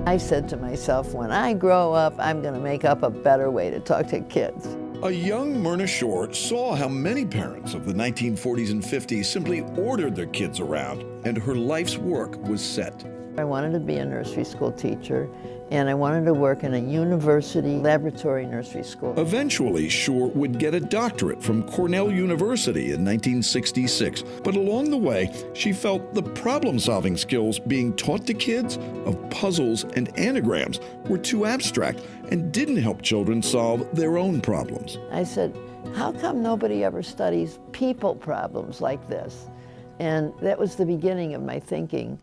I said to myself, when I grow up, I'm going to make up a better way to talk to kids. A young Myrna Shure saw how many parents of the 1940s and 50s simply ordered their kids around, and her life's work was set. I wanted to be a nursery school teacher, and I wanted to work in a university laboratory nursery school. Eventually, Shure would get a doctorate from Cornell University in 1966, but along the way, she felt the problem-solving skills being taught to kids of puzzles and anagrams were too abstract and didn't help children solve their own problems. I said, how come nobody ever studies people problems like this? And that was the beginning of my thinking.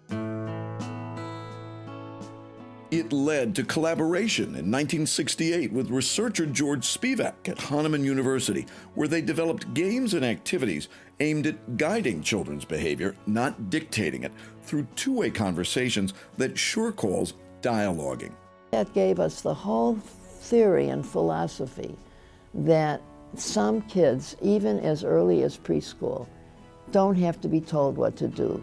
It led to collaboration in 1968 with researcher George Spivak at Hahnemann University, where they developed games and activities aimed at guiding children's behavior, not dictating it, through two-way conversations that Shure calls dialoguing. That gave us the whole theory and philosophy that some kids, even as early as preschool, don't have to be told what to do.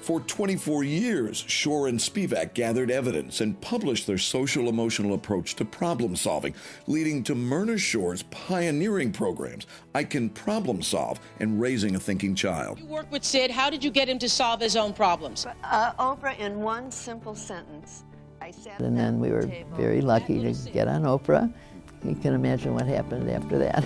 For 24 years, Shure and Spivak gathered evidence and published their social-emotional approach to problem solving, leading to Myrna Shure's pioneering programs, I Can Problem Solve and Raising a Thinking Child. You work with Sid. How did you get him to solve his own problems? Oprah, in one simple sentence, I sat and then we were very lucky to get on Oprah. You can imagine what happened after that.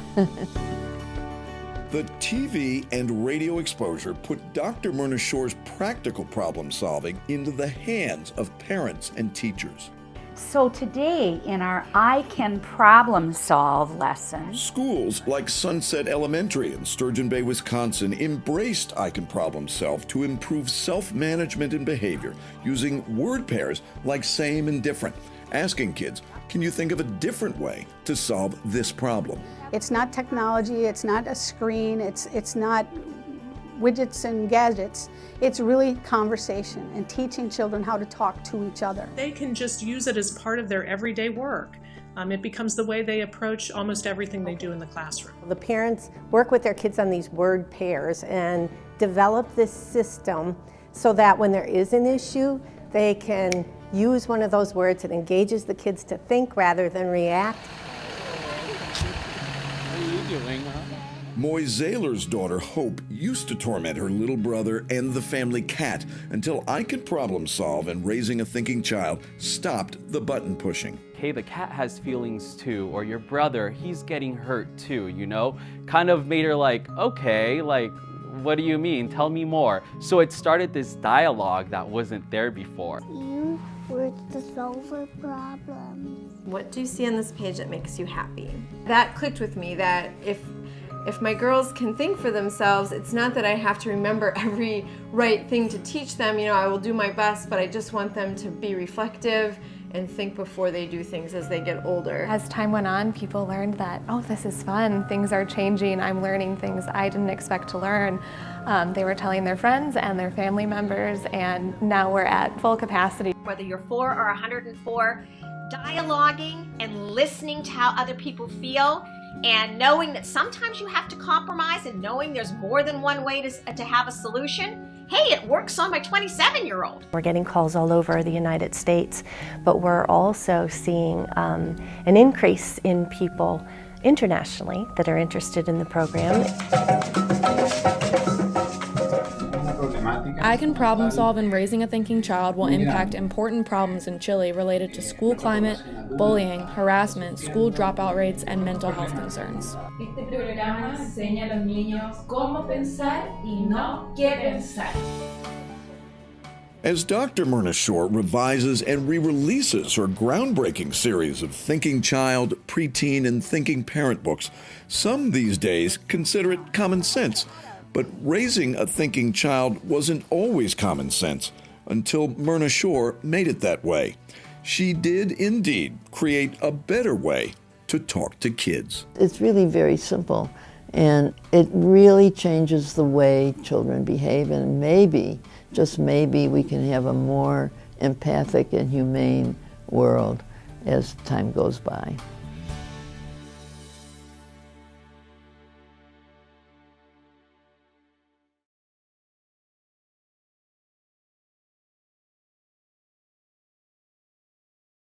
The TV and radio exposure put Dr. Myrna Shure's practical problem solving into the hands of parents and teachers. So today in our I Can Problem Solve lesson, schools like Sunset Elementary in Sturgeon Bay, Wisconsin embraced I Can Problem Solve to improve self-management and behavior using word pairs like same and different, asking kids, can you think of a different way to solve this problem? It's not technology, it's not a screen, it's not widgets and gadgets. It's really conversation and teaching children how to talk to each other. They can just use it as part of their everyday work. It becomes the way they approach almost everything they do in the classroom. The parents work with their kids on these word pairs and develop this system so that when there is an issue, they can use one of those words that engages the kids to think rather than react. Moy Zahler's daughter, Hope, used to torment her little brother and the family cat until I Can Problem Solve and Raising a Thinking Child stopped the button pushing. Hey, the cat has feelings too, or your brother, he's getting hurt too, you know? Kind of made her like, okay, like, what do you mean? Tell me more. So it started this dialogue that wasn't there before. Use words to solve a problem. What do you see on this page that makes you happy? That clicked with me, that if my girls can think for themselves, it's not that I have to remember every right thing to teach them. You know, I will do my best, but I just want them to be reflective and think before they do things as they get older. As time went on, people learned that, oh, this is fun, things are changing, I'm learning things I didn't expect to learn. They were telling their friends and their family members, and now we're at full capacity. Whether you're 4 or 104, dialoguing and listening to how other people feel, and knowing that sometimes you have to compromise, and knowing there's more than one way to have a solution. Hey, it works on my 27-year-old. We're getting calls all over the United States, but we're also seeing an increase in people internationally that are interested in the program. I Can Problem Solve and Raising a Thinking Child will impact important problems in Chile related to school climate, bullying, harassment, school dropout rates, and mental health concerns. Este programa enseña a los niños cómo pensar y no qué pensar. As Dr. Myrna Shure revises and re-releases her groundbreaking series of Thinking Child, Preteen, and Thinking Parent books, some these days consider it common sense. But raising a thinking child wasn't always common sense until Myrna Shure made it that way. She did indeed create a better way to talk to kids. It's really very simple, and it really changes the way children behave, and maybe, just maybe, we can have a more empathic and humane world as time goes by.